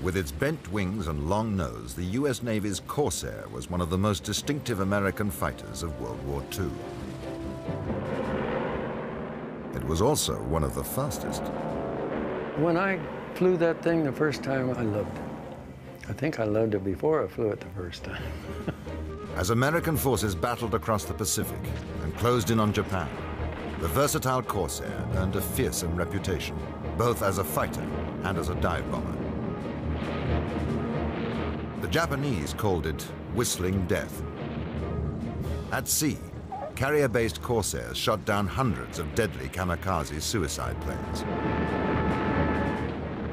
With its bent wings and long nose, the US Navy's Corsair was one of the most distinctive American fighters of World War II. It was also one of the fastest. When I flew that thing the first time, I loved it. I think I loved it before I flew it the first time. As American forces battled across the Pacific and closed in on Japan, the versatile Corsair earned a fearsome reputation, both as a fighter and as a dive bomber. The Japanese called it Whistling Death. At sea, carrier-based Corsairs shot down hundreds of deadly kamikaze suicide planes.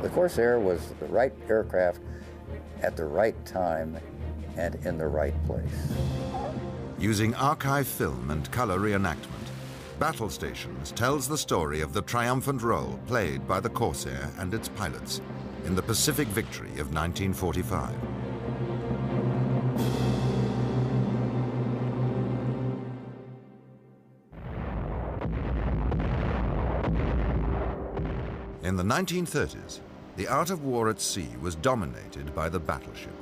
The Corsair was the right aircraft at the right time and in the right place. Using archive film and color reenactment, Battle Stations tells the story of the triumphant role played by the Corsair and its pilots in the Pacific victory of 1945. In the 1930s, the art of war at sea was dominated by the battleship.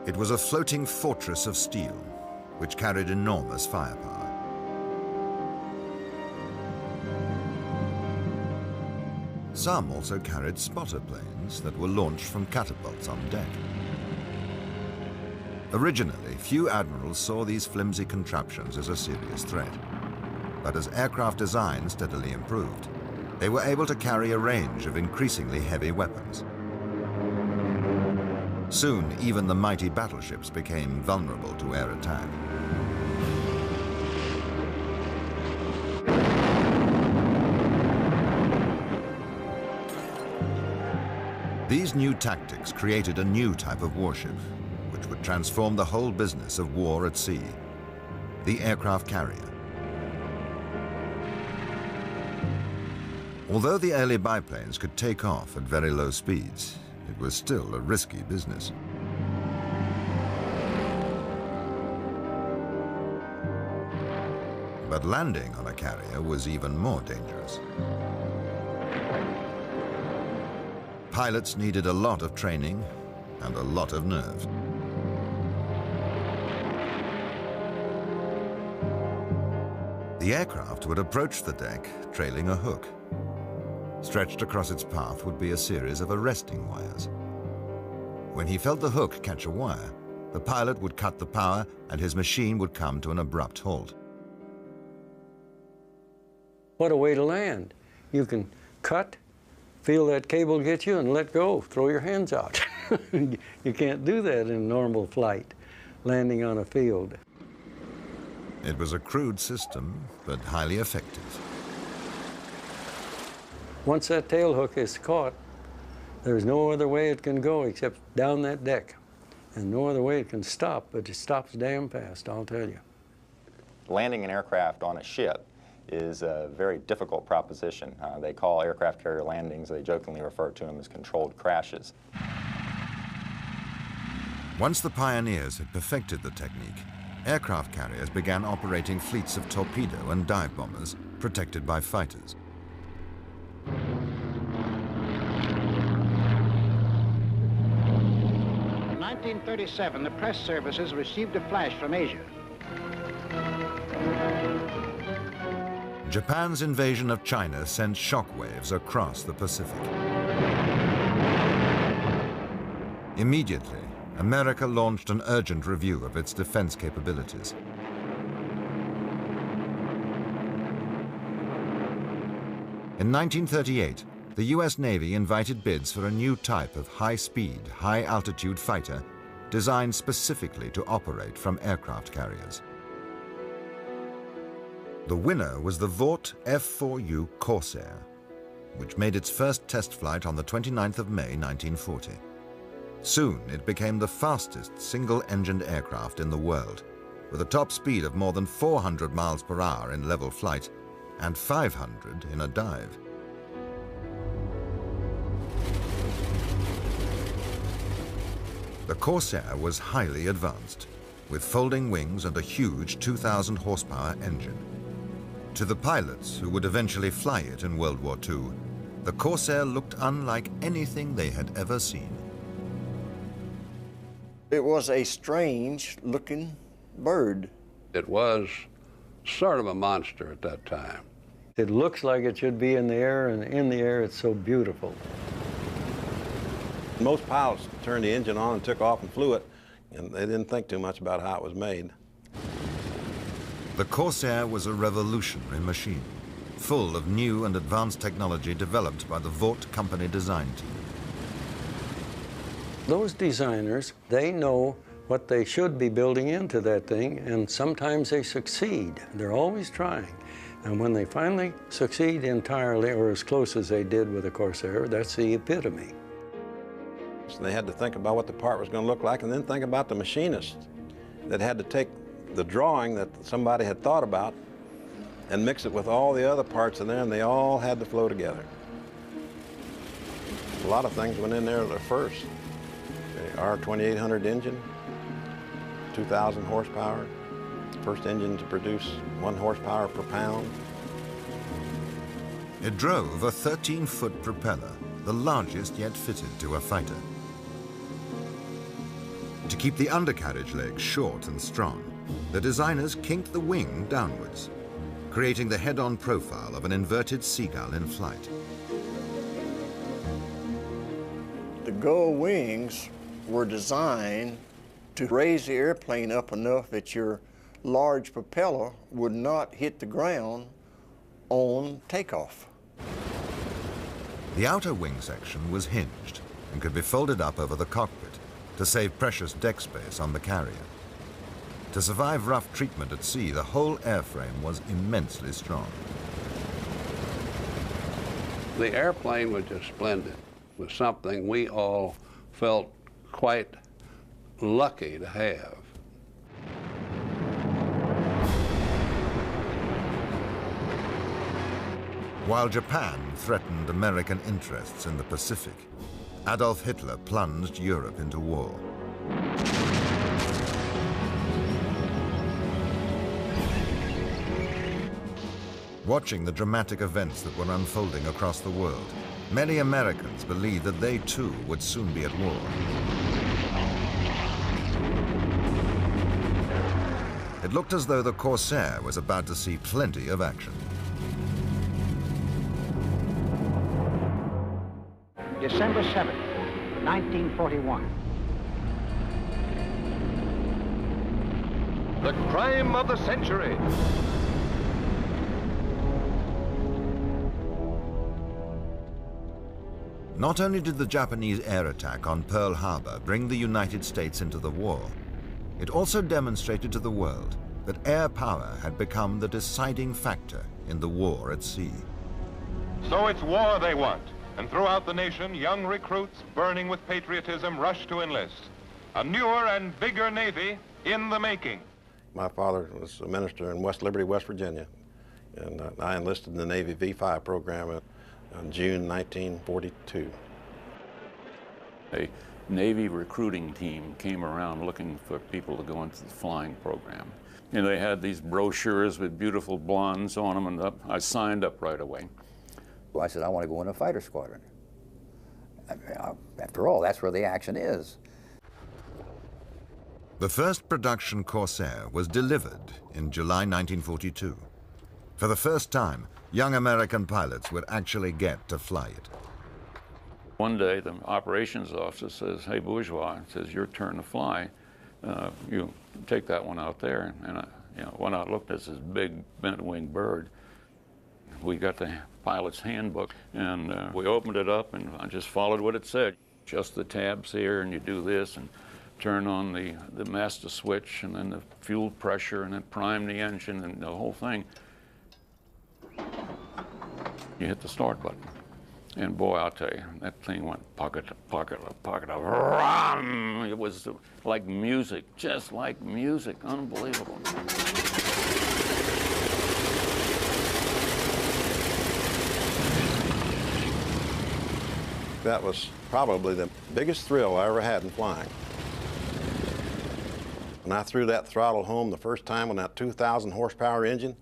It was a floating fortress of steel, which carried enormous firepower. Some also carried spotter planes that were launched from catapults on deck. Originally, few admirals saw these flimsy contraptions as a serious threat. But as aircraft design steadily improved, they were able to carry a range of increasingly heavy weapons. Soon, even the mighty battleships became vulnerable to air attack. These new tactics created a new type of warship, which would transform the whole business of war at sea, the aircraft carrier. Although the early biplanes could take off at very low speeds, it was still a risky business. But landing on a carrier was even more dangerous. Pilots needed a lot of training and a lot of nerve. The aircraft would approach the deck trailing a hook. Stretched across its path would be a series of arresting wires. When he felt the hook catch a wire, the pilot would cut the power and his machine would come to an abrupt halt. What a way to land. You can cut, feel that cable get you, and let go, throw your hands out. You can't do that in normal flight, landing on a field. It was a crude system, but highly effective. Once that tail hook is caught, there's no other way it can go except down that deck. And no other way it can stop, but it stops damn fast, I'll tell you. Landing an aircraft on a ship is a very difficult proposition. They call aircraft carrier landings, they jokingly refer to them as controlled crashes. Once the pioneers had perfected the technique, aircraft carriers began operating fleets of torpedo and dive bombers protected by fighters. In 1937, the press services received a flash from Asia. Japan's invasion of China sent shockwaves across the Pacific. Immediately, America launched an urgent review of its defense capabilities. In 1938, the US Navy invited bids for a new type of high-speed, high-altitude fighter designed specifically to operate from aircraft carriers. The winner was the Vought F-4U Corsair, which made its first test flight on the 29th of May, 1940. Soon, it became the fastest single-engined aircraft in the world, with a top speed of more than 400 miles per hour in level flight and 500 in a dive. The Corsair was highly advanced, with folding wings and a huge 2,000 horsepower engine. To the pilots who would eventually fly it in World War II, the Corsair looked unlike anything they had ever seen. It was a strange-looking bird. It was sort of a monster at that time. It looks like it should be in the air, and in the air it's so beautiful. Most pilots turned the engine on and took off and flew it, and they didn't think too much about how it was made. The Corsair was a revolutionary machine, full of new and advanced technology developed by the Vought company design team. Those designers, they know what they should be building into that thing, and sometimes they succeed. They're always trying. And when they finally succeed entirely, or as close as they did with the Corsair, that's the epitome. So they had to think about what the part was going to look like, and then think about the machinist that had to take the drawing that somebody had thought about and mix it with all the other parts in there, and they all had to flow together. A lot of things went in there at first. The R2800 engine, 2,000 horsepower, first engine to produce 1 horsepower per pound. It drove a 13-foot propeller, the largest yet fitted to a fighter. To keep the undercarriage legs short and strong, the designers kinked the wing downwards, creating the head-on profile of an inverted seagull in flight. The gull wings were designed to raise the airplane up enough that your large propeller would not hit the ground on takeoff. The outer wing section was hinged and could be folded up over the cockpit to save precious deck space on the carrier. To survive rough treatment at sea, the whole airframe was immensely strong. The airplane was just splendid. It was something we all felt quite lucky to have. While Japan threatened American interests in the Pacific, Adolf Hitler plunged Europe into war. Watching the dramatic events that were unfolding across the world, many Americans believed that they too would soon be at war. It looked as though the Corsair was about to see plenty of action. December 7th, 1941. The crime of the century. Not only did the Japanese air attack on Pearl Harbor bring the United States into the war, it also demonstrated to the world that air power had become the deciding factor in the war at sea. So it's war they want. And throughout the nation, young recruits burning with patriotism rush to enlist. A newer and bigger Navy in the making. My father was a minister in West Liberty, West Virginia, and I enlisted in the Navy V5 program in June 1942. A Navy recruiting team came around looking for people to go into the flying program. And they had these brochures with beautiful blondes on them, and I signed up right away. I said, I want to go in a fighter squadron. I mean, after all, that's where the action is. The first production Corsair was delivered in July 1942. For the first time, young American pilots would actually get to fly it. One day, the operations officer says, "Hey, Bourgeois," says, "your turn to fly. You take that one out there." And I went out and looked at this big bent-wing bird. We got the pilot's handbook, and we opened it up, and I just followed what it said. Just the tabs here, and you do this, and turn on the master switch, and then the fuel pressure, and then prime the engine, and the whole thing. You hit the start button. And boy, I'll tell you, that thing went pocket to pocket to pocket. It was like music, just like music, unbelievable. That was probably the biggest thrill I ever had in flying. When I threw that throttle home the first time on that 2,000 horsepower engine,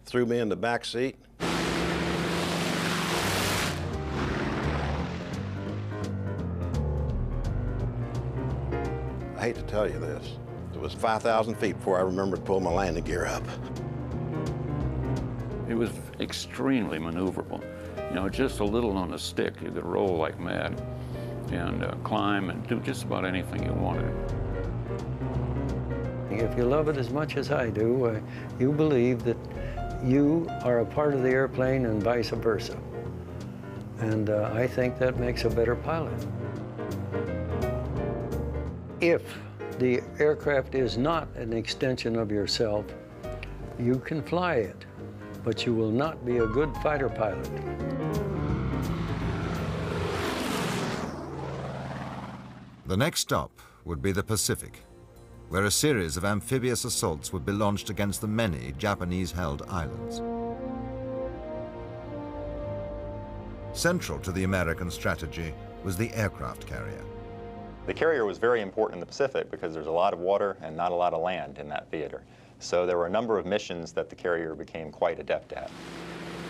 threw me in the back seat. I hate to tell you this. It was 5,000 feet before I remembered to pull my landing gear up. It was extremely maneuverable. You know, just a little on the stick, you could roll like mad and climb and do just about anything you wanted. If you love it as much as I do, you believe that you are a part of the airplane and vice versa. And I think that makes a better pilot. If the aircraft is not an extension of yourself, you can fly it, but you will not be a good fighter pilot. The next stop would be the Pacific, where a series of amphibious assaults would be launched against the many Japanese-held islands. Central to the American strategy was the aircraft carrier. The carrier was very important in the Pacific because there's a lot of water and not a lot of land in that theater. So there were a number of missions that the carrier became quite adept at.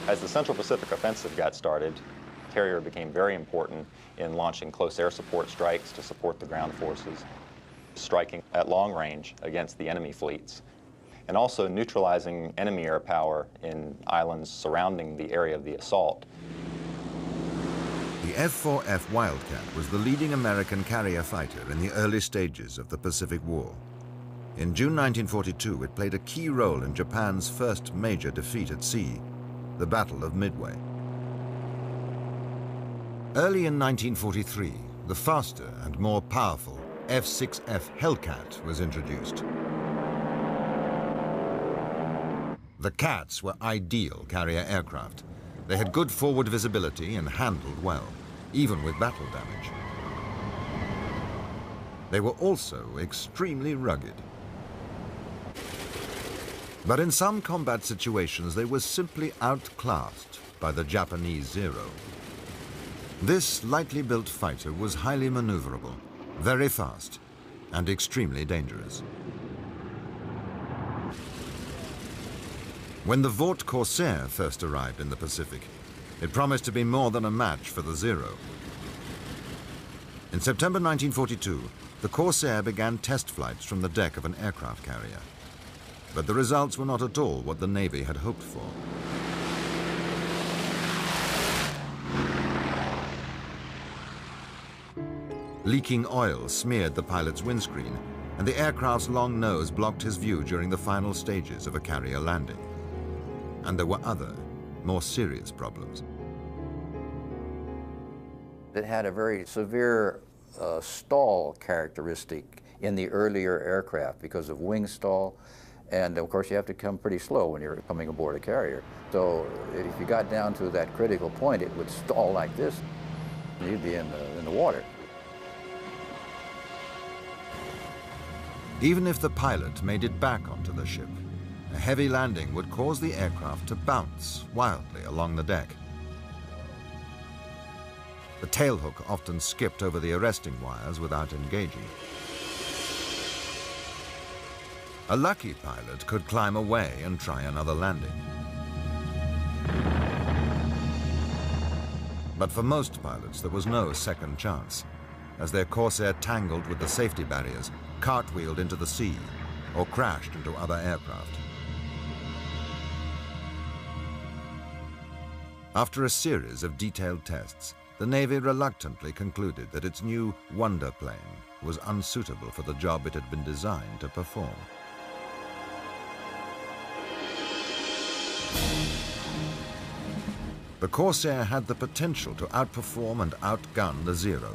As the Central Pacific Offensive got started, the carrier became very important in launching close air support strikes to support the ground forces, striking at long range against the enemy fleets, and also neutralizing enemy air power in islands surrounding the area of the assault. The F-4F Wildcat was the leading American carrier fighter in the early stages of the Pacific War. In June 1942, it played a key role in Japan's first major defeat at sea, the Battle of Midway. Early in 1943, the faster and more powerful F-6F Hellcat was introduced. The Cats were ideal carrier aircraft. They had good forward visibility and handled well, even with battle damage. They were also extremely rugged. But in some combat situations, they were simply outclassed by the Japanese Zero. This lightly built fighter was highly maneuverable, very fast, and extremely dangerous. When the Vought Corsair first arrived in the Pacific, it promised to be more than a match for the Zero. In September 1942, the Corsair began test flights from the deck of an aircraft carrier. But the results were not at all what the Navy had hoped for. Leaking oil smeared the pilot's windscreen, and the aircraft's long nose blocked his view during the final stages of a carrier landing. And there were other, more serious problems. It had a very severe stall characteristic in the earlier aircraft because of wing stall, and of course you have to come pretty slow when you're coming aboard a carrier. So if you got down to that critical point, it would stall like this, and you'd be in the water. Even if the pilot made it back onto the ship, a heavy landing would cause the aircraft to bounce wildly along the deck. The tailhook often skipped over the arresting wires without engaging. A lucky pilot could climb away and try another landing. But for most pilots, there was no second chance, as their Corsair tangled with the safety barriers, cartwheeled into the sea, or crashed into other aircraft. After a series of detailed tests, the Navy reluctantly concluded that its new Wonder plane was unsuitable for the job it had been designed to perform. The Corsair had the potential to outperform and outgun the Zero,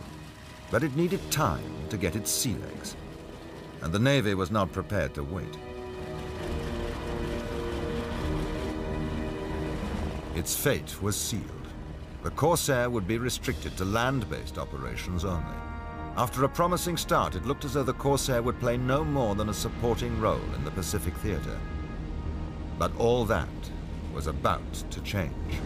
but it needed time to get its sea legs, and the Navy was not prepared to wait. Its fate was sealed. The Corsair would be restricted to land-based operations only. After a promising start, it looked as though the Corsair would play no more than a supporting role in the Pacific theater. But all that was about to change.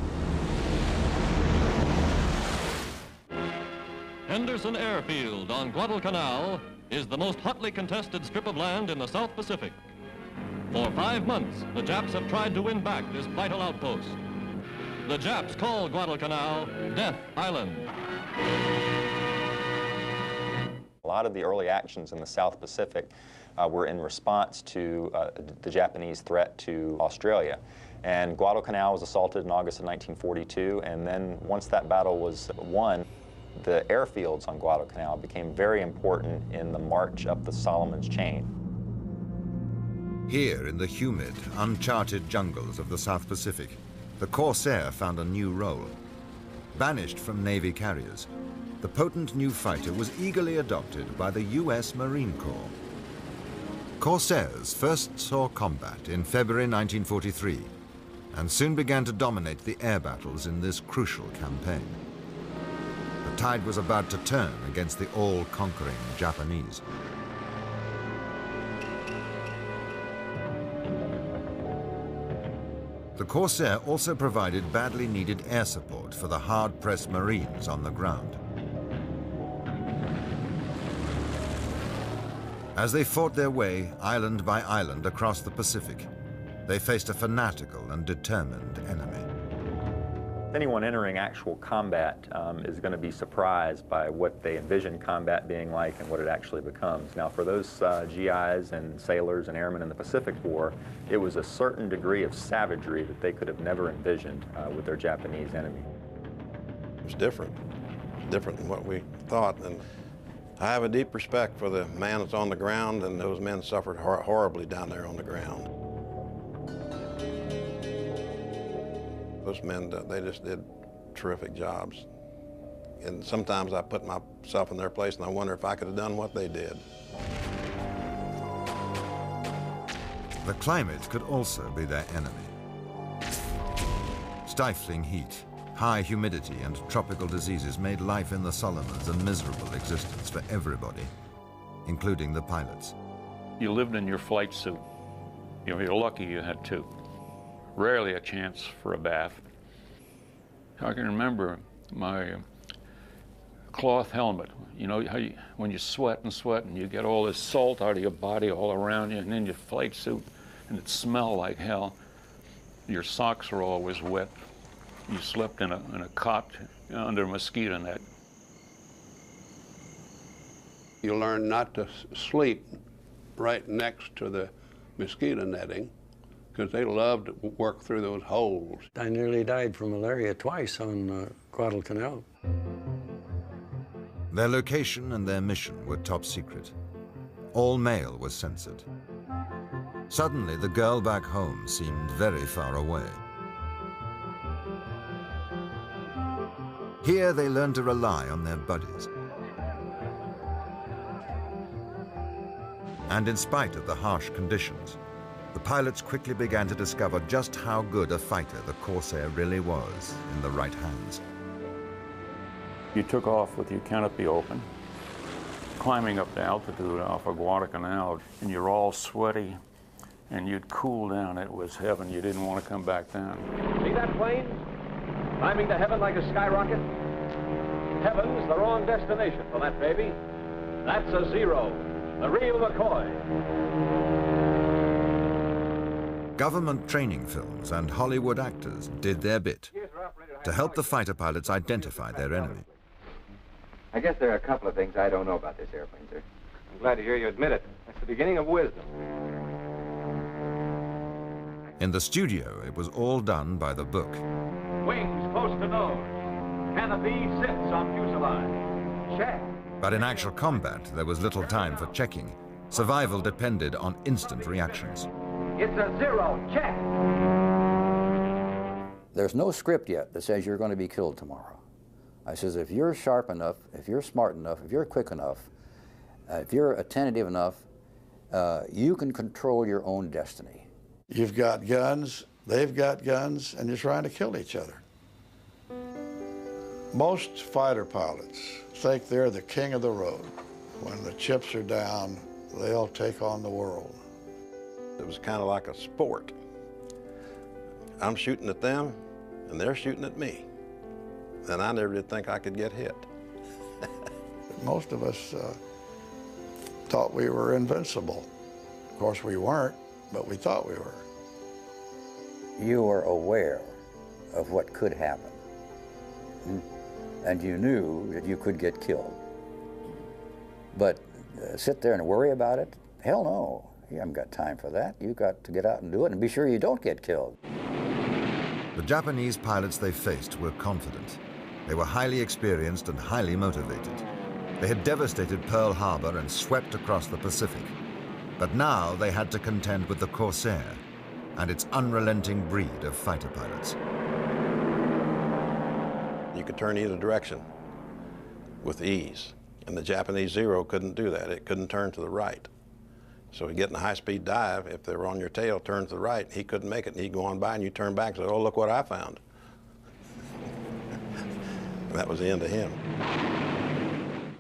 Henderson Airfield on Guadalcanal is the most hotly contested strip of land in the South Pacific. For 5 months, the Japs have tried to win back this vital outpost. The Japs call Guadalcanal Death Island. A lot of the early actions in the South Pacific were in response to the Japanese threat to Australia. And Guadalcanal was assaulted in August of 1942, and then once that battle was won, the airfields on Guadalcanal became very important in the march up the Solomon's chain. Here in the humid, uncharted jungles of the South Pacific, the Corsair found a new role. Banished from Navy carriers, the potent new fighter was eagerly adopted by the US Marine Corps. Corsairs first saw combat in February 1943 and soon began to dominate the air battles in this crucial campaign. The tide was about to turn against the all-conquering Japanese. The Corsair also provided badly needed air support for the hard-pressed Marines on the ground. As they fought their way island by island across the Pacific, they faced a fanatical and determined enemy. Anyone entering actual combat is going to be surprised by what they envision combat being like and what it actually becomes. Now, for those GIs and sailors and airmen in the Pacific War, it was a certain degree of savagery that they could have never envisioned with their Japanese enemy. It was different than what we thought. And I have a deep respect for the man that's on the ground, and those men suffered horribly down there on the ground. Those men, they just did terrific jobs. And sometimes I put myself in their place and I wonder if I could have done what they did. The climate could also be their enemy. Stifling heat, high humidity, and tropical diseases made life in the Solomons a miserable existence for everybody, including the pilots. You lived in your flight suit. You know, you're lucky you had two. Rarely a chance for a bath. I can remember my cloth helmet. You know, how when you sweat and you get all this salt out of your body all around you, and then your flight suit, and it smelled like hell. Your socks were always wet. You slept in a cot under a mosquito net. You learn not to sleep right next to the mosquito netting, because they love to work through those holes. I nearly died from malaria twice on Guadalcanal. Their location and their mission were top secret. All mail was censored. Suddenly, the girl back home seemed very far away. Here, they learned to rely on their buddies. And in spite of the harsh conditions, the pilots quickly began to discover just how good a fighter the Corsair really was in the right hands. You took off with your canopy open, climbing up the altitude off of Guadalcanal, and you're all sweaty, and you'd cool down. It was heaven. You didn't want to come back down. See that plane? Climbing to heaven like a skyrocket? Heaven's the wrong destination for that baby. That's a zero, the real McCoy. Government training films and Hollywood actors did their bit to help the fighter pilots identify their enemy. I guess there are a couple of things I don't know about this airplane, sir. I'm glad to hear you admit it. That's the beginning of wisdom. In the studio, it was all done by the book. Wings close to nose. Canopy sits on fuselage. Check. But in actual combat, there was little time for checking. Survival depended on instant reactions. It's a zero. Check. There's no script yet that says you're going to be killed tomorrow. I says, if you're sharp enough, if you're smart enough, if you're quick enough, if you're attentive enough, you can control your own destiny. You've got guns, they've got guns, and you're trying to kill each other. Most fighter pilots think they're the king of the road. When the chips are down, they'll take on the world. It was kind of like a sport. I'm shooting at them, and they're shooting at me. And I never did think I could get hit. Most of us thought we were invincible. Of course, we weren't. but we thought we were. You were aware of what could happen, and you knew that you could get killed. But sit there and worry about it? Hell no. You haven't got time for that. You've got to get out and do it and be sure you don't get killed. The Japanese pilots they faced were confident. They were highly experienced and highly motivated. They had devastated Pearl Harbor and swept across the Pacific. But now they had to contend with the Corsair and its unrelenting breed of fighter pilots. You could turn either direction with ease, and the Japanese Zero couldn't do that. It couldn't turn to the right. So he'd get in a high-speed dive, if they were on your tail, turn to the right, he couldn't make it, and he'd go on by, and you turn back and say, oh, look what I found. And that was the end of him.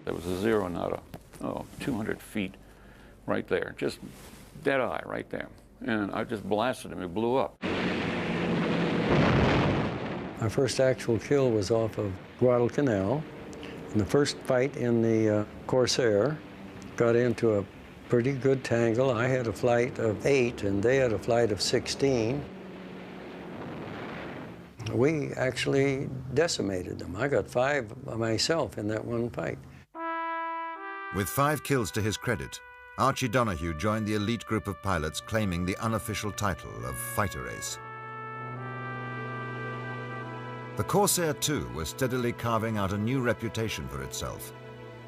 There was a Zero not 200 feet right there, just dead eye right there. And I just blasted him, he blew up. My first actual kill was off of Guadalcanal. In the first fight in the Corsair, got into a pretty good tangle. I had a flight of 8 and they had a flight of 16. We actually decimated them. I got 5 myself in that one fight. With 5 kills to his credit, Archie Donahue joined the elite group of pilots claiming the unofficial title of Fighter Ace. The Corsair, too, was steadily carving out a new reputation for itself,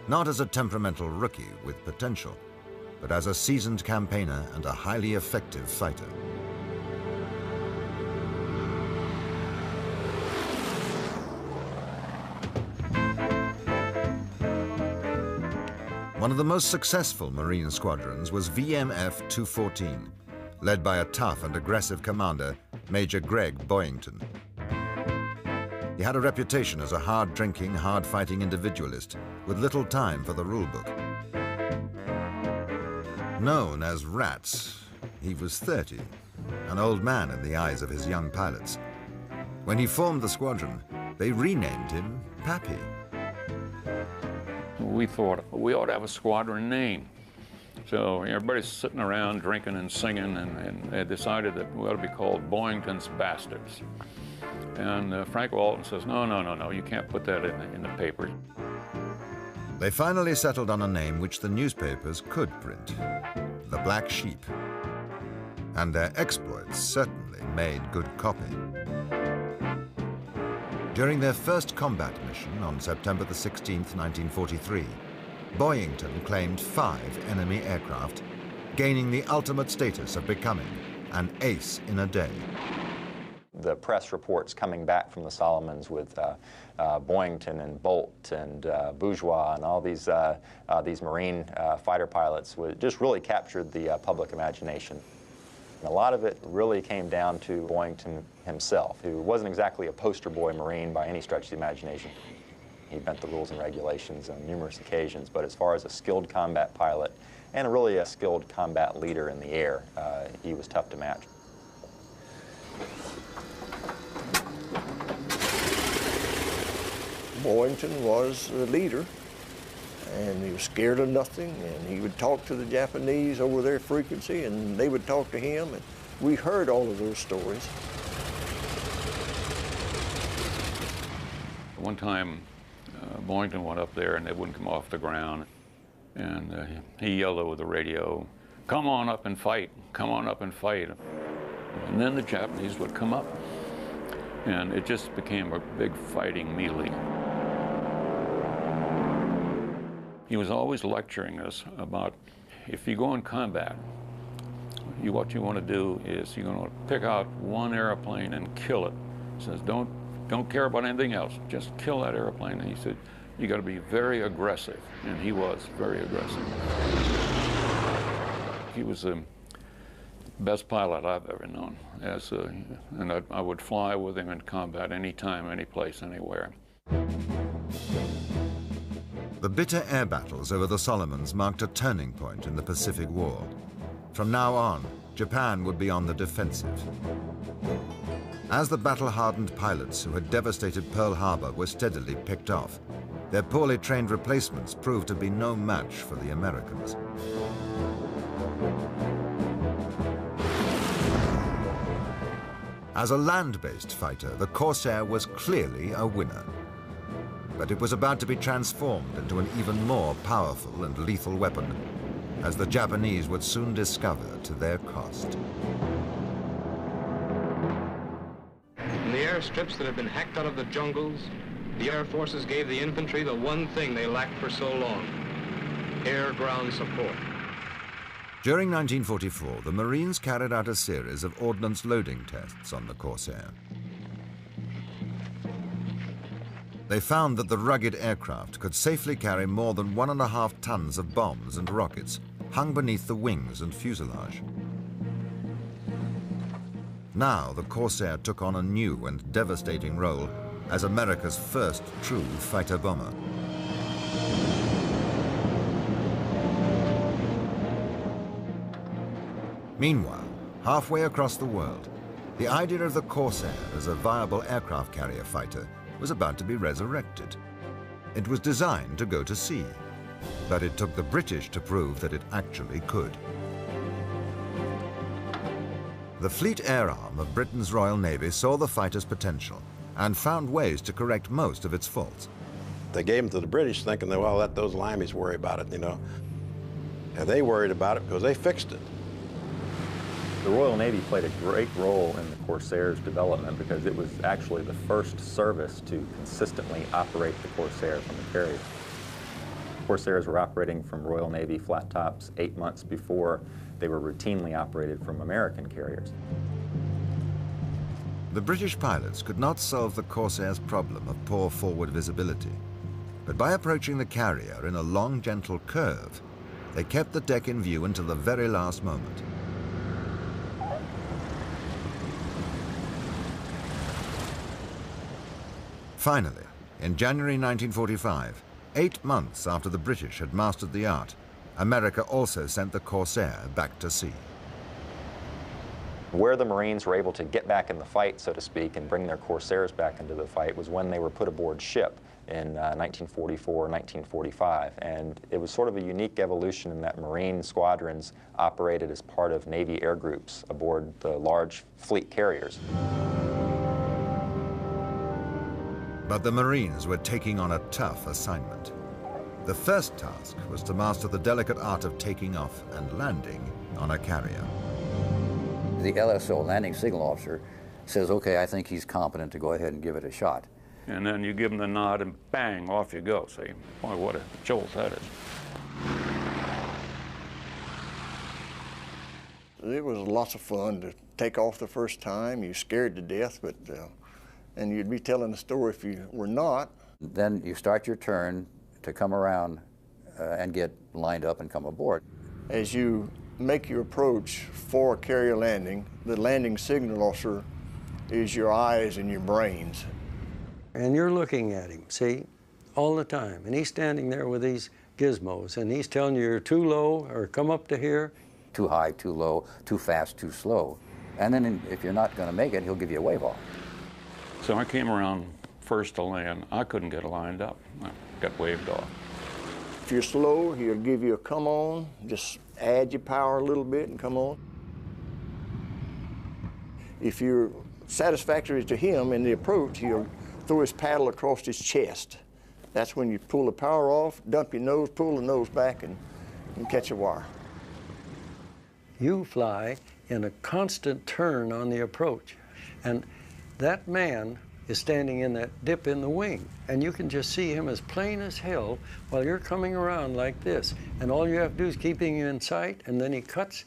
not as a temperamental rookie with potential, but as a seasoned campaigner and a highly effective fighter. One of the most successful Marine squadrons was VMF 214, led by a tough and aggressive commander, Major Greg Boyington. He had a reputation as a hard-drinking, hard-fighting individualist with little time for the rulebook. Known as Rats, he was 30, an old man in the eyes of his young pilots. When he formed the squadron, they renamed him Pappy. We thought we ought to have a squadron name. So everybody's sitting around drinking and singing, and they decided that we ought to be called Boyington's Bastards. And Frank Walton says, no, you can't put that in the paper. They finally settled on a name which the newspapers could print, the Black Sheep. And their exploits certainly made good copy. During their first combat mission on September the 16th, 1943, Boyington claimed 5 enemy aircraft, gaining the ultimate status of becoming an ace in a day. The press reports coming back from the Solomons with Boyington and Bolt and Bourgeois and all these Marine fighter pilots just really captured the public imagination. And a lot of it really came down to Boyington himself, who wasn't exactly a poster boy Marine by any stretch of the imagination. He bent the rules and regulations on numerous occasions, but as far as a skilled combat pilot and really a skilled combat leader in the air, he was tough to match. Boyington was a leader, and he was scared of nothing, and he would talk to the Japanese over their frequency, and they would talk to him, and we heard all of those stories. One time, Boyington went up there and they wouldn't come off the ground, and he yelled over the radio, "Come on up and fight, come on up and fight." And then the Japanese would come up, and it just became a big fighting melee. He was always lecturing us about, if you go in combat, what you want to do is you're going to pick out one airplane and kill it. He says, don't care about anything else, just kill that airplane. And he said, you got to be very aggressive, and he was very aggressive. He was the best pilot I've ever known, and I would fly with him in combat anytime, any place, anywhere. The bitter air battles over the Solomons marked a turning point in the Pacific War. From now on, Japan would be on the defensive. As the battle-hardened pilots who had devastated Pearl Harbor were steadily picked off, their poorly trained replacements proved to be no match for the Americans. As a land-based fighter, the Corsair was clearly a winner. But it was about to be transformed into an even more powerful and lethal weapon, as the Japanese would soon discover to their cost. In the airstrips that had been hacked out of the jungles, the air forces gave the infantry the one thing they lacked for so long: air-ground support. During 1944, the Marines carried out a series of ordnance loading tests on the Corsair. They found that the rugged aircraft could safely carry more than 1.5 tons of bombs and rockets hung beneath the wings and fuselage. Now, the Corsair took on a new and devastating role as America's first true fighter bomber. Meanwhile, halfway across the world, the idea of the Corsair as a viable aircraft carrier fighter was about to be resurrected. It was designed to go to sea, but it took the British to prove that it actually could. The Fleet Air Arm of Britain's Royal Navy saw the fighter's potential and found ways to correct most of its faults. They gave them to the British thinking that, well, let those limeys worry about it, you know. And they worried about it because they fixed it. The Royal Navy played a great role in the Corsair's development because it was actually the first service to consistently operate the Corsair from the carrier. Corsairs were operating from Royal Navy flat tops 8 months before they were routinely operated from American carriers. The British pilots could not solve the Corsair's problem of poor forward visibility, but by approaching the carrier in a long, gentle curve, they kept the deck in view until the very last moment. Finally, in January 1945, 8 months after the British had mastered the art, America also sent the Corsair back to sea. Where the Marines were able to get back in the fight, so to speak, and bring their Corsairs back into the fight was when they were put aboard ship in 1944, 1945. And it was sort of a unique evolution in that Marine squadrons operated as part of Navy air groups aboard the large fleet carriers. But the Marines were taking on a tough assignment. The first task was to master the delicate art of taking off and landing on a carrier. The LSO, landing signal officer, says, okay, I think he's competent to go ahead and give it a shot. And then you give them the nod and bang, off you go. Say, boy, what a jolt that is. It was lots of fun to take off the first time. You're scared to death, but and you'd be telling the story if you were not. Then you start your turn to come around and get lined up and come aboard. As you make your approach for a carrier landing, the landing signal officer is your eyes and your brains. And you're looking at him, see, all the time. And he's standing there with these gizmos, and he's telling you you're too low or come up to here. Too high, too low, too fast, too slow. And then if you're not going to make it, he'll give you a wave off. So I came around first to land. I couldn't get lined up. I got waved off. If you're slow, he'll give you a come on, just add your power a little bit and come on. If you're satisfactory to him in the approach, he'll throw his paddle across his chest. That's when you pull the power off, dump your nose, pull the nose back, and catch a wire. You fly in a constant turn on the approach. And that man is standing in that dip in the wing, and you can just see him as plain as hell while you're coming around like this. And all you have to do is keep him in sight, and then he cuts,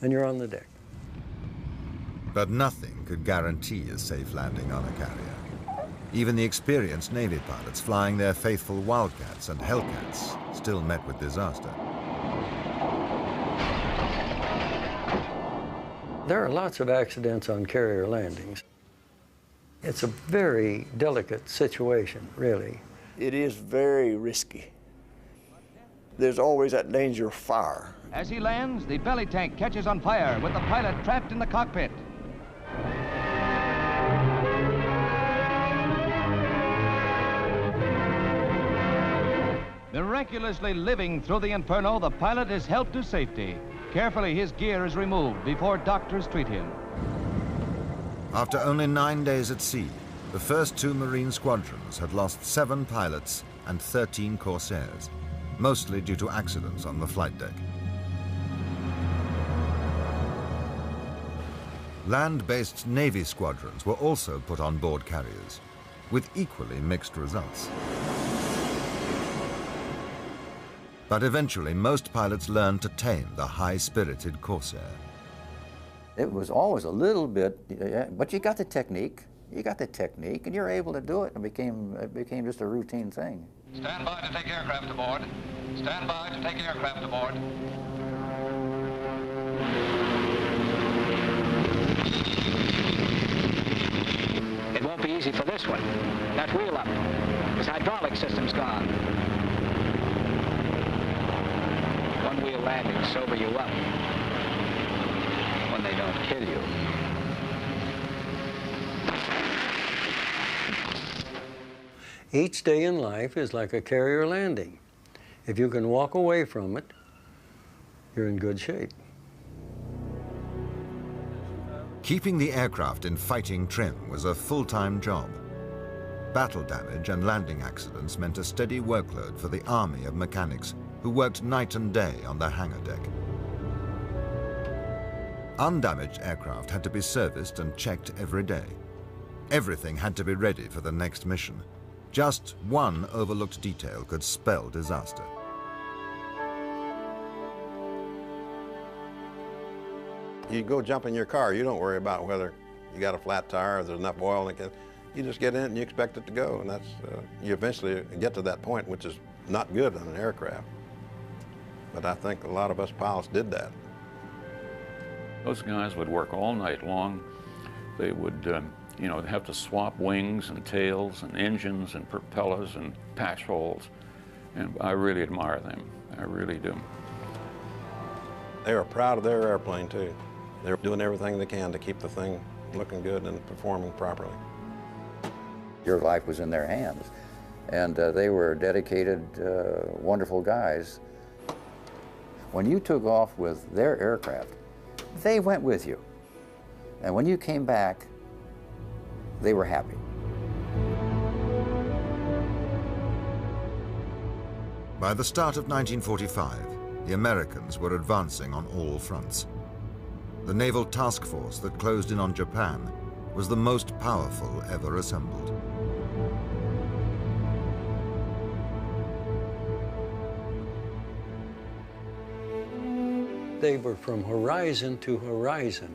and you're on the deck. But nothing could guarantee a safe landing on a carrier. Even the experienced Navy pilots flying their faithful Wildcats and Hellcats still met with disaster. There are lots of accidents on carrier landings. It's a very delicate situation, really. It is very risky. There's always that danger of fire. As he lands, the belly tank catches on fire with the pilot trapped in the cockpit. Miraculously living through the inferno, the pilot is helped to safety. Carefully, his gear is removed before doctors treat him. After only 9 days at sea, the first two Marine squadrons had lost 7 pilots and 13 Corsairs, mostly due to accidents on the flight deck. Land-based Navy squadrons were also put on board carriers, with equally mixed results. But eventually, most pilots learned to tame the high-spirited Corsair. It was always a little bit, but you got the technique. You got the technique, and you're able to do it. It became just a routine thing. Stand by to take aircraft aboard. Stand by to take aircraft aboard. It won't be easy for this one. That wheel up. His hydraulic system's gone. One-wheel landings sober you up when they don't kill you. Each day in life is like a carrier landing. If you can walk away from it, you're in good shape. Keeping the aircraft in fighting trim was a full-time job. Battle damage and landing accidents meant a steady workload for the army of mechanics who worked night and day on the hangar deck. Undamaged aircraft had to be serviced and checked every day. Everything had to be ready for the next mission. Just one overlooked detail could spell disaster. You go jump in your car, you don't worry about whether you got a flat tire or there's enough oil. You just get in and you expect it to go, and that's you eventually get to that point, which is not good on an aircraft. But I think a lot of us pilots did that. Those guys would work all night long. They would, you know, have to swap wings and tails and engines and propellers and patch holes. And I really admire them. I really do. They were proud of their airplane, too. They were doing everything they can to keep the thing looking good and performing properly. Your life was in their hands, and they were dedicated, wonderful guys. When you took off with their aircraft, they went with you. And when you came back, they were happy. By the start of 1945, the Americans were advancing on all fronts. The naval task force that closed in on Japan was the most powerful ever assembled. They were from horizon to horizon.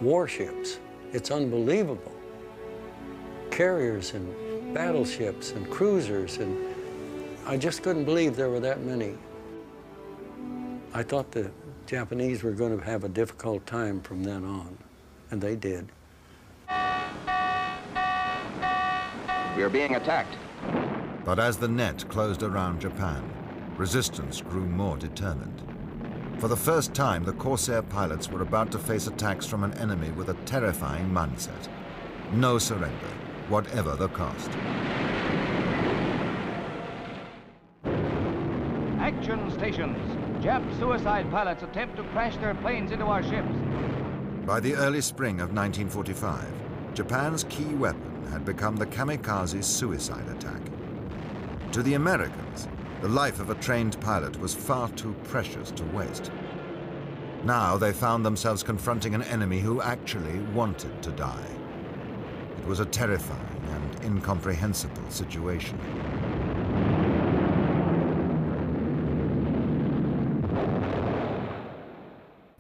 Warships, it's unbelievable. Carriers and battleships and cruisers, and I just couldn't believe there were that many. I thought the Japanese were going to have a difficult time from then on, and they did. We are being attacked. But as the net closed around Japan, resistance grew more determined. For the first time, the Corsair pilots were about to face attacks from an enemy with a terrifying mindset. No surrender, whatever the cost. Action stations. Jap suicide pilots attempt to crash their planes into our ships. By the early spring of 1945, Japan's key weapon had become the kamikaze suicide attack. To the Americans, the life of a trained pilot was far too precious to waste. Now they found themselves confronting an enemy who actually wanted to die. It was a terrifying and incomprehensible situation.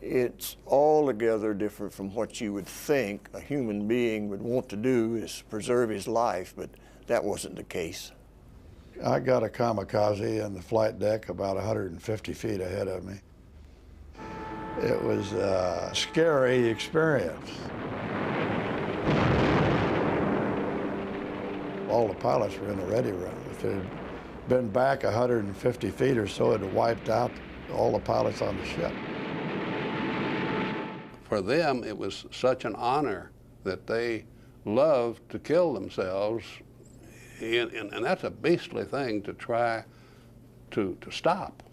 It's altogether different from what you would think a human being would want to do, is preserve his life, but that wasn't the case. I got a kamikaze on the flight deck about 150 feet ahead of me. It was a scary experience. All the pilots were in the ready room. If it had been back 150 feet or so, it had wiped out all the pilots on the ship. For them, it was such an honor that they loved to kill themselves, and that's a beastly thing to try to stop.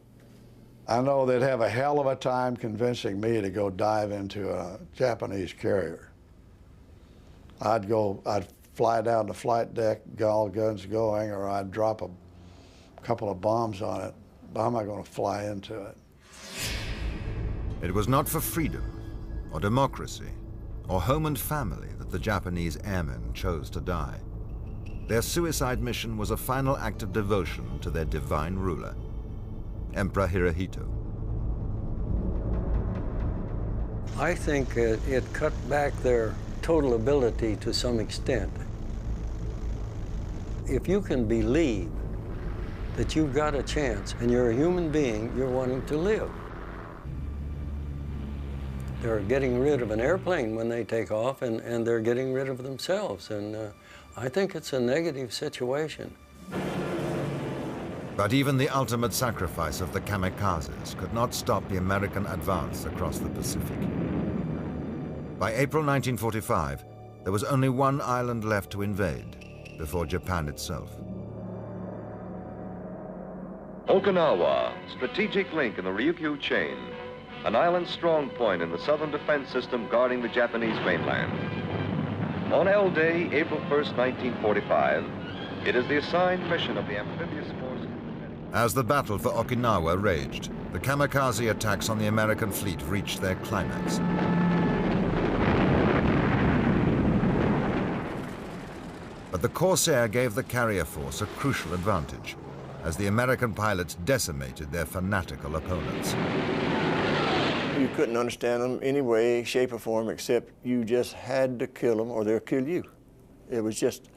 I know they'd have a hell of a time convincing me to go dive into a Japanese carrier. I'd fly down the flight deck, all guns going, or I'd drop a couple of bombs on it. How am I going to fly into it? It was not for freedom, or democracy, or home and family that the Japanese airmen chose to die. Their suicide mission was a final act of devotion to their divine ruler, Emperor Hirohito. I think it cut back their total ability to some extent. If you can believe that you've got a chance and you're a human being, you're wanting to live. They're getting rid of an airplane when they take off, and they're getting rid of themselves. And I think it's a negative situation. But even the ultimate sacrifice of the kamikazes could not stop the American advance across the Pacific. By April 1945, there was only one island left to invade before Japan itself. Okinawa, strategic link in the Ryukyu chain, an island strong point in the southern defense system guarding the Japanese mainland. On L Day, April 1st, 1945, it is the assigned mission of the amphibious force. As the battle for Okinawa raged, the kamikaze attacks on the American fleet reached their climax. But the Corsair gave the carrier force a crucial advantage, as the American pilots decimated their fanatical opponents. You couldn't understand them any way, shape, or form, except you just had to kill them or they'll kill you. It was just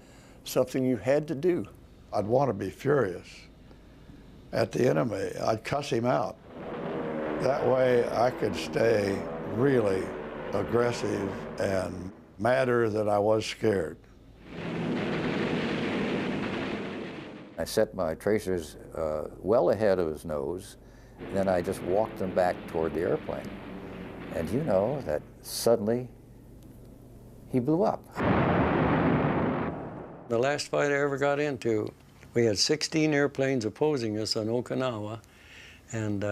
something you had to do. I'd want to be furious at the enemy. I'd cuss him out. That way I could stay really aggressive and madder than I was scared. I set my tracers well ahead of his nose, and then I just walked them back toward the airplane. And you know that suddenly he blew up. The last fight I ever got into, we had 16 airplanes opposing us on Okinawa, and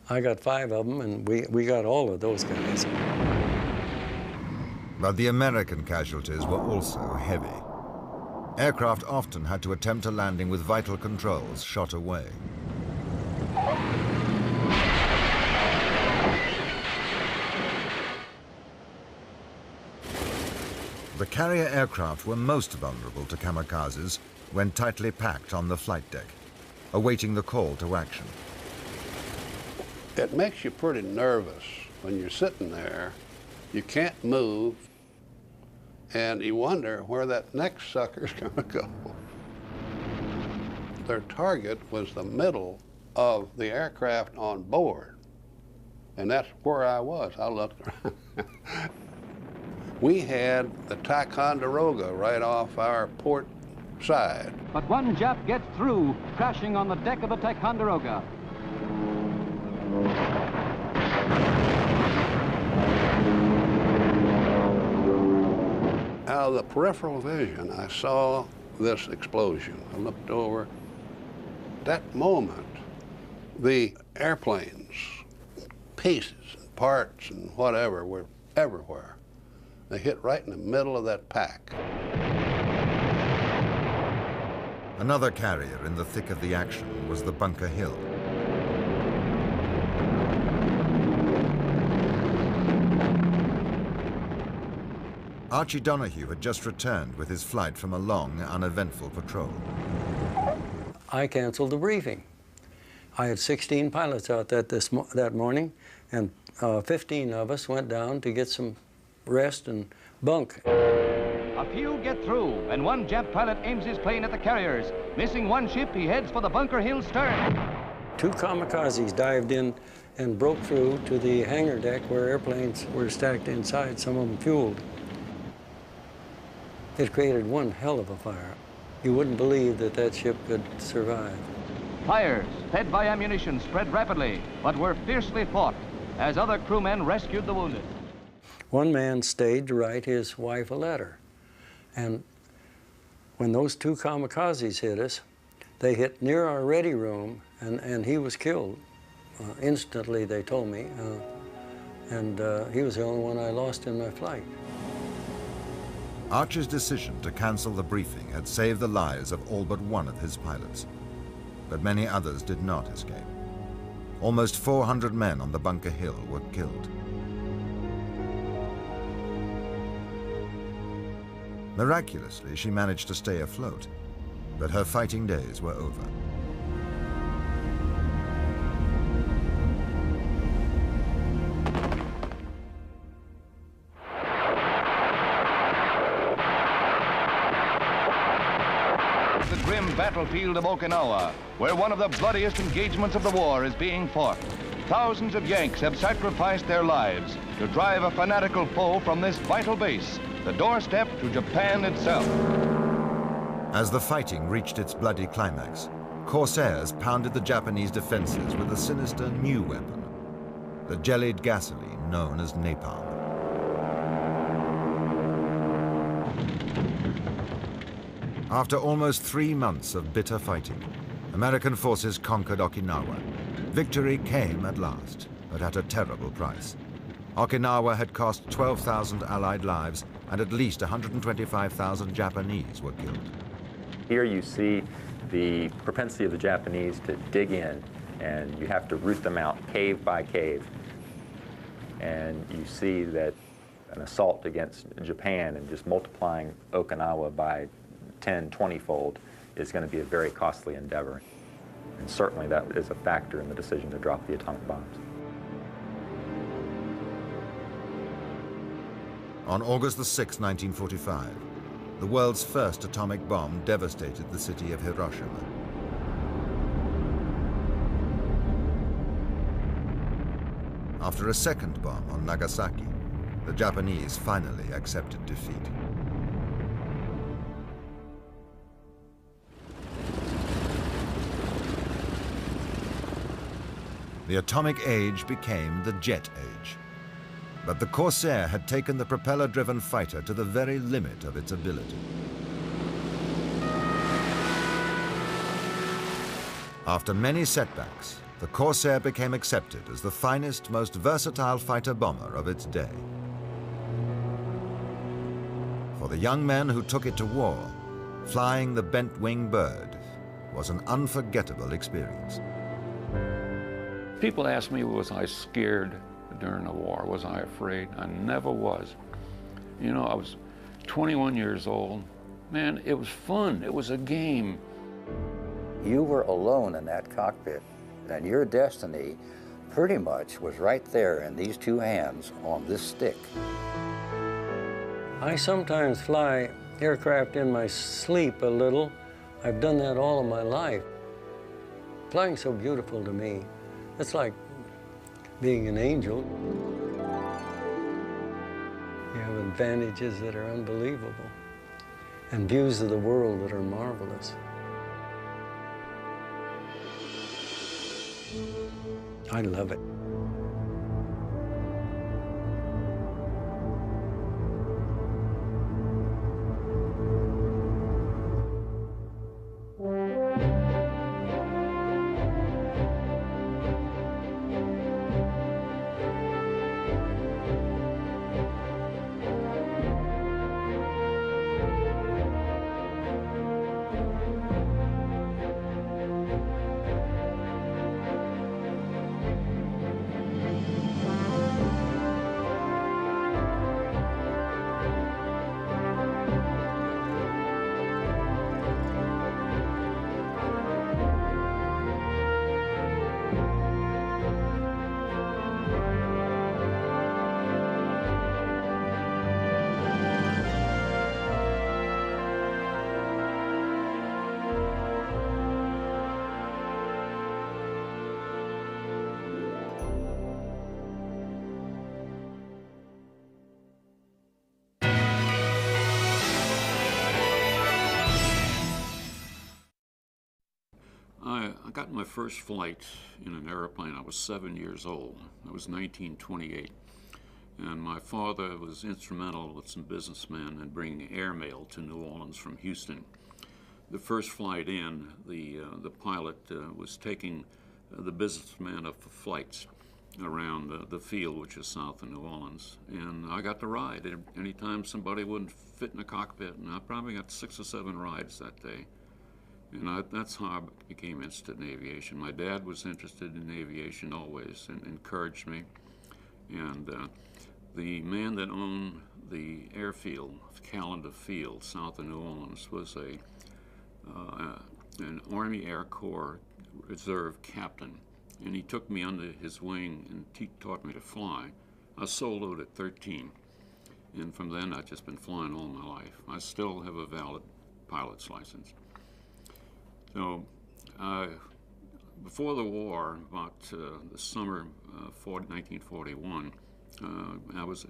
I got 5 of them, and we got all of those guys. But the American casualties were also heavy. Aircraft often had to attempt a landing with vital controls shot away. The carrier aircraft were most vulnerable to kamikazes when tightly packed on the flight deck, awaiting the call to action. It makes you pretty nervous when you're sitting there. You can't move, and you wonder where that next sucker's gonna go. Their target was the middle of the aircraft on board, and that's where I was. I looked around. We had the Ticonderoga right off our port side. But one Jap gets through, crashing on the deck of the Ticonderoga. Out of the peripheral vision, I saw this explosion. I looked over. That moment, the airplanes, pieces and parts and whatever, were everywhere. They hit right in the middle of that pack. Another carrier in the thick of the action was the Bunker Hill. Archie Donahue had just returned with his flight from a long, uneventful patrol. I canceled the briefing. I had 16 pilots out that morning, and 15 of us went down to get some rest and bunk. A few get through, and one Jap pilot aims his plane at the carriers. Missing one ship, he heads for the Bunker Hill stern. 2 kamikazes dived in and broke through to the hangar deck where airplanes were stacked inside, some of them fueled. It created one hell of a fire. You wouldn't believe that that ship could survive. Fires, fed by ammunition, spread rapidly, but were fiercely fought as other crewmen rescued the wounded. One man stayed to write his wife a letter. And when those 2 kamikazes hit us, they hit near our ready room, and he was killed. Instantly, they told me. He was the only one I lost in my flight. Archer's decision to cancel the briefing had saved the lives of all but one of his pilots, but many others did not escape. Almost 400 men on the Bunker Hill were killed. Miraculously, she managed to stay afloat, but her fighting days were over. The grim battlefield of Okinawa, where one of the bloodiest engagements of the war is being fought. Thousands of Yanks have sacrificed their lives to drive a fanatical foe from this vital base, the doorstep to Japan itself. As the fighting reached its bloody climax, Corsairs pounded the Japanese defenses with a sinister new weapon, the jellied gasoline known as napalm. After almost 3 months of bitter fighting, American forces conquered Okinawa. Victory came at last, but at a terrible price. Okinawa had cost 12,000 Allied lives, and at least 125,000 Japanese were killed. Here you see the propensity of the Japanese to dig in, and you have to root them out cave by cave. And you see that an assault against Japan and just multiplying Okinawa by 10, 20-fold is going to be a very costly endeavor. And certainly that is a factor in the decision to drop the atomic bombs. On August the 6th, 1945, the world's first atomic bomb devastated the city of Hiroshima. After a second bomb on Nagasaki, the Japanese finally accepted defeat. The atomic age became the jet age. But the Corsair had taken the propeller-driven fighter to the very limit of its ability. After many setbacks, the Corsair became accepted as the finest, most versatile fighter-bomber of its day. For the young men who took it to war, flying the bent-wing bird was an unforgettable experience. People ask me, was I scared during the war? Was I afraid? I never was. You know, I was 21 years old. Man, it was fun. It was a game. You were alone in that cockpit, and your destiny pretty much was right there in these two hands on this stick. I sometimes fly aircraft in my sleep a little. I've done that all of my life. Flying's so beautiful to me. It's like being an angel. You have advantages that are unbelievable and views of the world that are marvelous. I love it. I got my first flight in an airplane. I was 7 years old. It was 1928. And my father was instrumental with some businessmen in bringing airmail to New Orleans from Houston. The first flight in, the pilot was taking the businessman up for flights. around the field, which is south of New Orleans. And I got to ride anytime somebody wouldn't fit in the cockpit, and I probably got 6 or 7 rides that day. And that's how I became interested in aviation. My dad was interested in aviation always and encouraged me. And the man that owned the airfield, Callender Field, south of New Orleans, was an Army Air Corps Reserve captain. And he took me under his wing and he taught me to fly. I soloed at 13. And from then, I've just been flying all my life. I still have a valid pilot's license. So, before the war, about the summer of 1941, I was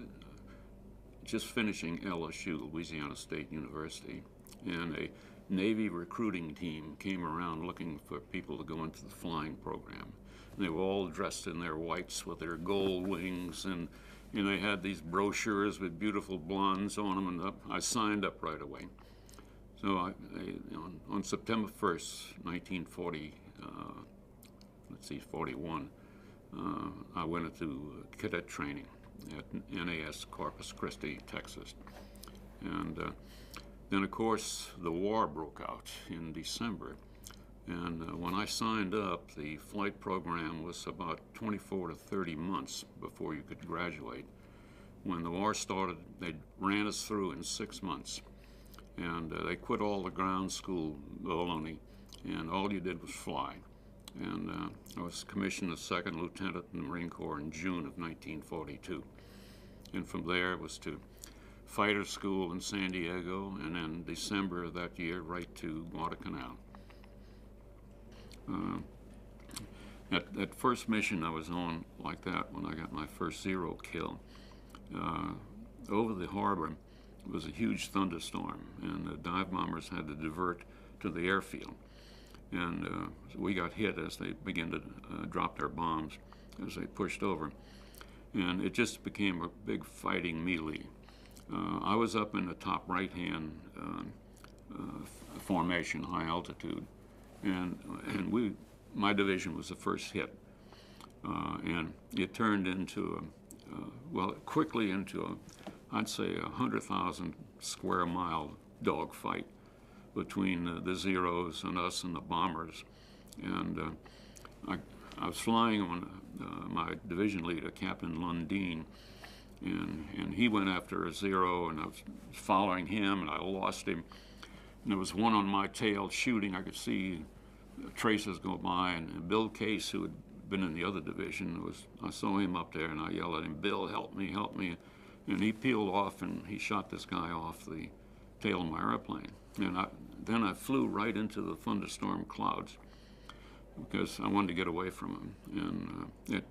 just finishing LSU, Louisiana State University, and a Navy recruiting team came around looking for people to go into the flying program. And they were all dressed in their whites with their gold wings, and they had these brochures with beautiful blondes on them, and I signed up right away. So on September 1st, 1941, I went into cadet training at NAS Corpus Christi, Texas. And then, of course, the war broke out in December. And when I signed up, the flight program was about 24 to 30 months before you could graduate. When the war started, they ran us through in 6 months. And they quit all the ground school baloney, and all you did was fly. And I was commissioned as second lieutenant in the Marine Corps in June of 1942. And from there it was to fighter school in San Diego, and then December of that year, right to Guadalcanal. That first mission I was on like that when I got my first zero kill, over the harbor, it was a huge thunderstorm, and the dive bombers had to divert to the airfield. And we got hit as they began to drop their bombs as they pushed over. And it just became a big fighting melee. I was up in the top right-hand formation, high altitude, and my division was the first hit. And it turned into, quickly into I'd say 100,000 square mile dogfight between the Zeros and us and the bombers. And I was flying on my division leader, Captain Lundeen, and he went after a Zero, and I was following him, and I lost him. And there was one on my tail shooting. I could see traces go by, and Bill Case, who had been in the other division, I saw him up there, and I yelled at him, "Bill, help me, help me." And he peeled off, and he shot this guy off the tail of my airplane. And then I flew right into the thunderstorm clouds because I wanted to get away from him. And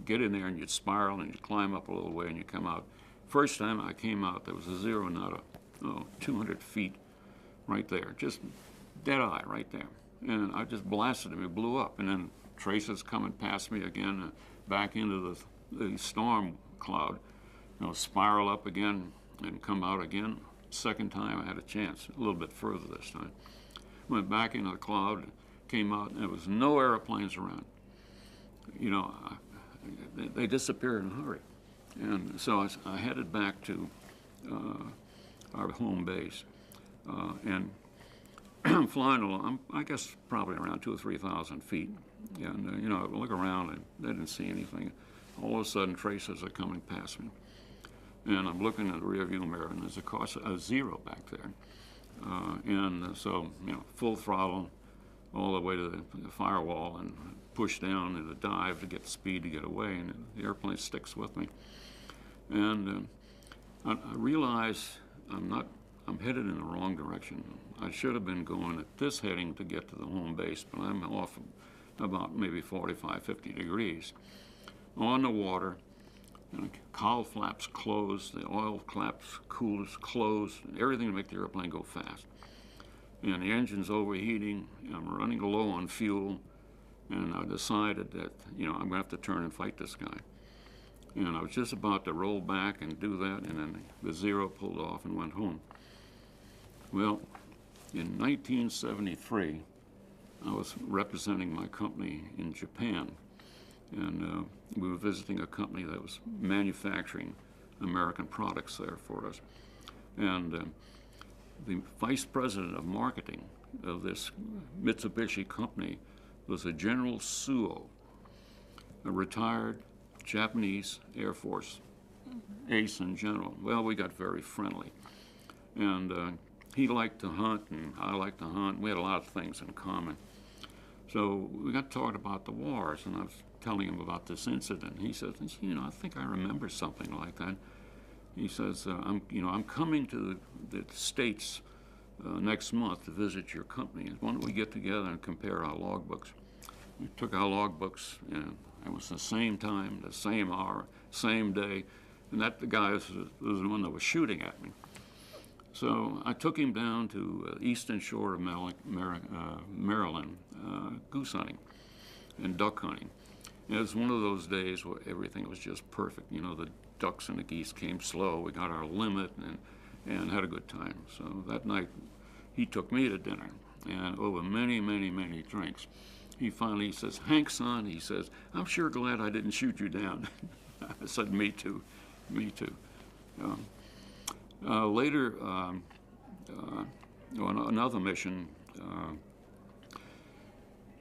get in there, and you'd spiral, and you'd climb up a little way, and you come out. First time I came out, there was a Zero not 200 feet right there, just dead eye right there. And I just blasted him. It blew up, and then traces coming past me again, back into the storm cloud. Spiral up again and come out again. Second time I had a chance, a little bit further this time. Went back into the cloud, came out, and there was no airplanes around. They disappeared in a hurry. And so I headed back to our home base. And I'm flying along, I guess probably around 2,000 or 3,000 feet. And, I look around and I didn't see anything. All of a sudden, traces are coming past me. And I'm looking at the rearview mirror, and there's a Zero back there. So, full throttle all the way to the firewall and push down in a dive to get speed to get away, and the airplane sticks with me. And I realize I'm headed in the wrong direction. I should have been going at this heading to get to the home base, but I'm off about maybe 45, 50 degrees. On the water, and the cowl flaps closed, the oil flaps closed, everything to make the airplane go fast. And the engine's overheating, I'm running low on fuel, and I decided that, I'm going to have to turn and fight this guy. And I was just about to roll back and do that, and then the Zero pulled off and went home. Well, in 1973, I was representing my company in Japan, And we were visiting a company that was manufacturing American products there for us. And the vice president of marketing of this Mitsubishi company was a General Suo, a retired Japanese Air Force ace and general. Well, we got very friendly. And he liked to hunt, and I liked to hunt. We had a lot of things in common. So we got talking about the wars, and I was telling him about this incident. He says, you know, I think I remember something like that. He says, I'm coming to the States next month to visit your company. Why don't we get together and compare our logbooks? We took our logbooks, and it was the same time, the same hour, same day, and the guy was the one that was shooting at me. So I took him down to eastern shore of Maryland, goose hunting and duck hunting. And it was one of those days where everything was just perfect. You know, the ducks and the geese came slow. We got our limit and had a good time. So that night, he took me to dinner, and over many, many, many drinks, he finally says, "Hank, son," he says, "I'm sure glad I didn't shoot you down." I said, "Me too, me too." Later, on another mission,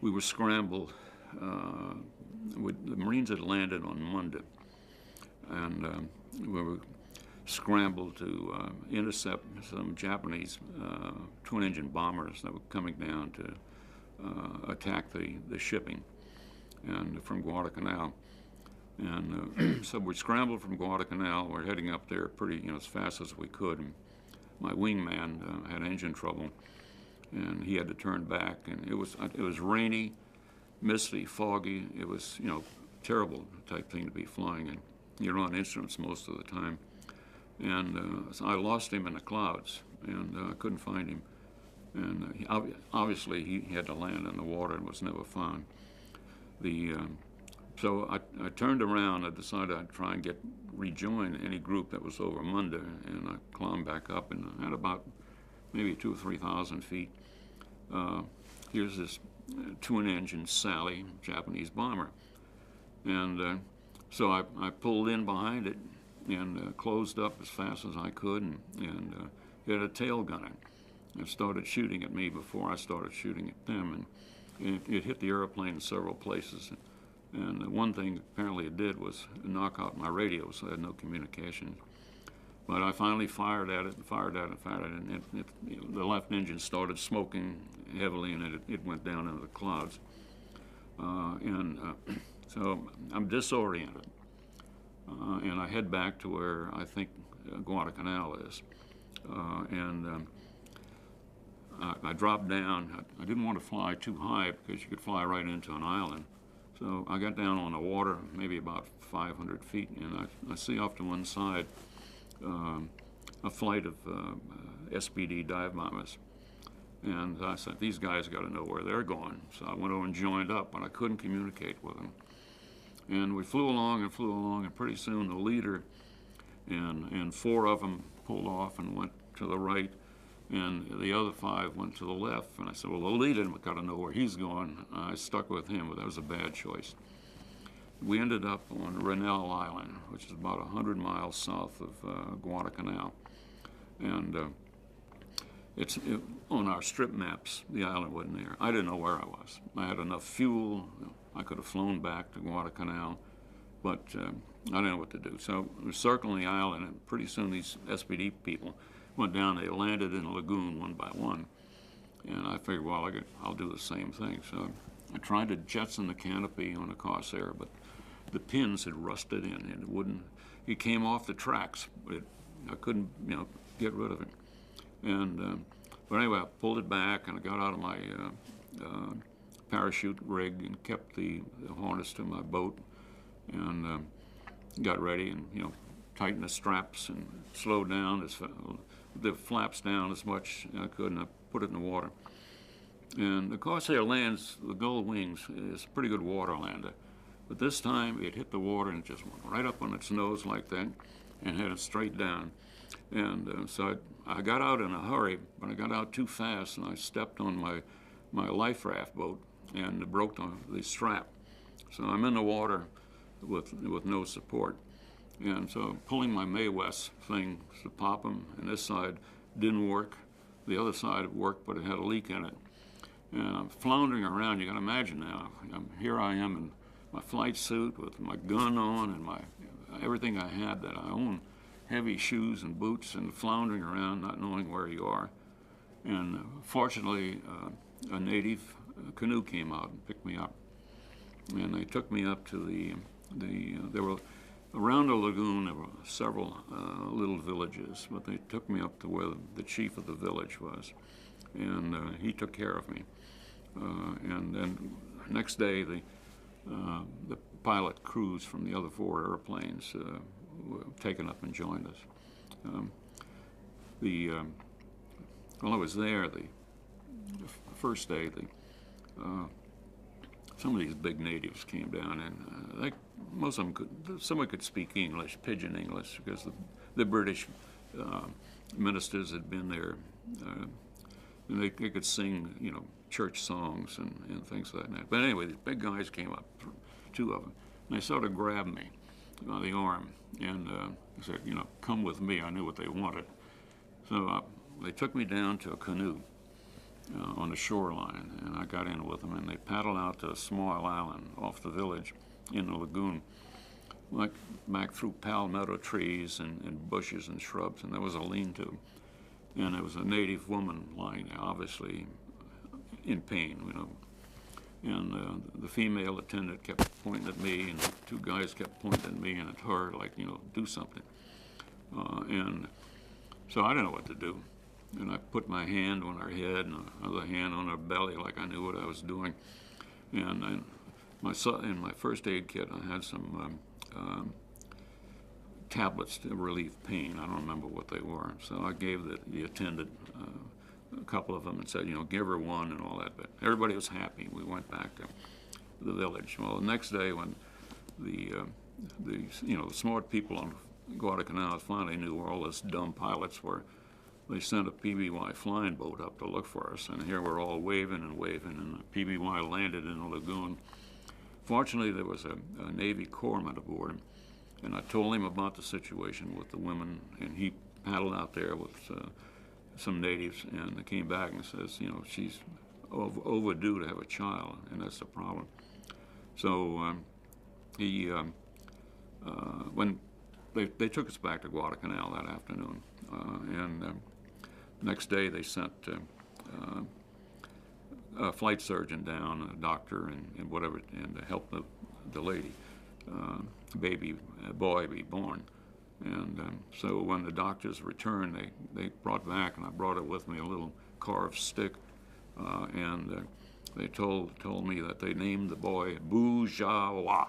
we were scrambled. The Marines had landed on Monday, and we were scrambled to intercept some Japanese twin-engine bombers that were coming down to attack the shipping and from Guadalcanal. And so we scrambled from Guadalcanal. We're heading up there pretty, as fast as we could. And my wingman had engine trouble, and he had to turn back. And it was rainy, misty, foggy. It was, terrible type thing to be flying in. You're on instruments most of the time. And so I lost him in the clouds, and I couldn't find him. And obviously he had to land in the water and was never found. So I turned around. I decided I'd try and rejoin any group that was over Monday, and I climbed back up, and at about maybe 2,000 or 3,000 feet, here's this twin-engine Sally Japanese bomber. And so I pulled in behind it and closed up as fast as I could, and hit a tail gunner and started shooting at me before I started shooting at them. And it hit the airplane in several places. And one thing apparently it did was knock out my radio, so I had no communication. But I finally fired at it, and the left engine started smoking heavily, and it went down into the clouds. So I'm disoriented, and I head back to where I think Guadalcanal is. I dropped down. I didn't want to fly too high because you could fly right into an island. So I got down on the water, maybe about 500 feet, and I see off to one side a flight of SPD dive bombers. And I said, these guys got to know where they're going. So I went over and joined up, but I couldn't communicate with them. And we flew along, and pretty soon the leader and 4 of them pulled off and went to the right, and the other 5 went to the left. And I said, well, the leader got to know where he's going. I stuck with him, but that was a bad choice. We ended up on Rennell Island, which is about 100 miles south of Guadalcanal. And on our strip maps, the island wasn't there. I didn't know where I was. I had enough fuel. I could have flown back to Guadalcanal, but I didn't know what to do. So we were circling the island, and pretty soon these SPD people went down. They landed in a lagoon one by one, and I figured, well, I'll do the same thing. So I tried to jetson the canopy on a Corsair, but the pins had rusted in, and it wouldn't. It came off the tracks, but I couldn't, get rid of it. And but anyway, I pulled it back, and I got out of my parachute rig and kept the harness to my boat, and got ready, and tightened the straps and slowed down the flaps down as much as I could, and I put it in the water. And the Corsair lands, the Gull Wings is a pretty good water lander, but this time it hit the water and it just went right up on its nose like that and headed straight down. And so I got out in a hurry, but I got out too fast, and I stepped on my life raft boat and broke the strap. So I'm in the water with no support. And so pulling my Mae West thing to pop them, and this side didn't work. The other side worked, but it had a leak in it. And I'm floundering around. You can imagine now. Here I am in my flight suit with my gun on and everything I had that I own, heavy shoes and boots, and floundering around, not knowing where you are. And fortunately, a native canoe came out and picked me up. And they took me up to there were, around the lagoon, there were several little villages, but they took me up to where the chief of the village was, and he took care of me. And then next day, the pilot crews from the other 4 airplanes were taken up and joined us. While I was there, the first day, some of these big natives came down, and most of them someone could speak English, pidgin English, because the British ministers had been there, and they could sing, church songs and things like that. But anyway, these big guys came up, 2 of them, and they sort of grabbed me by the arm and said, come with me. I knew what they wanted. So they took me down to a canoe on the shoreline, and I got in with them, and they paddled out to a small island off the village in the lagoon, like back through palmetto trees and bushes and shrubs, and there was a lean-to. And there was a native woman lying there, obviously in pain, And the female attendant kept pointing at me, and the 2 guys kept pointing at me and at her, like, do something. And so I didn't know what to do. And I put my hand on her head and the other hand on her belly, like I knew what I was doing. And in my first aid kit, I had some tablets to relieve pain. I don't remember what they were. So I gave the attendant a couple of them and said, give her one and all that. But everybody was happy. We went back to the village. Well, the next day, when the smart people on Guadalcanal finally knew where all those dumb pilots were, they sent a PBY flying boat up to look for us. And here we're all waving, and the PBY landed in the lagoon. Fortunately, there was a Navy corpsman aboard, and I told him about the situation with the women, and he paddled out there with some natives, and they came back and says, she's overdue to have a child, and that's the problem. So when they took us back to Guadalcanal that afternoon, and next day they sent a flight surgeon down, a doctor, and whatever, and to help the lady, boy be born. And so when the doctors returned, they brought back, and I brought it with me, a little carved stick, and they told me that they named the boy Bourgeois.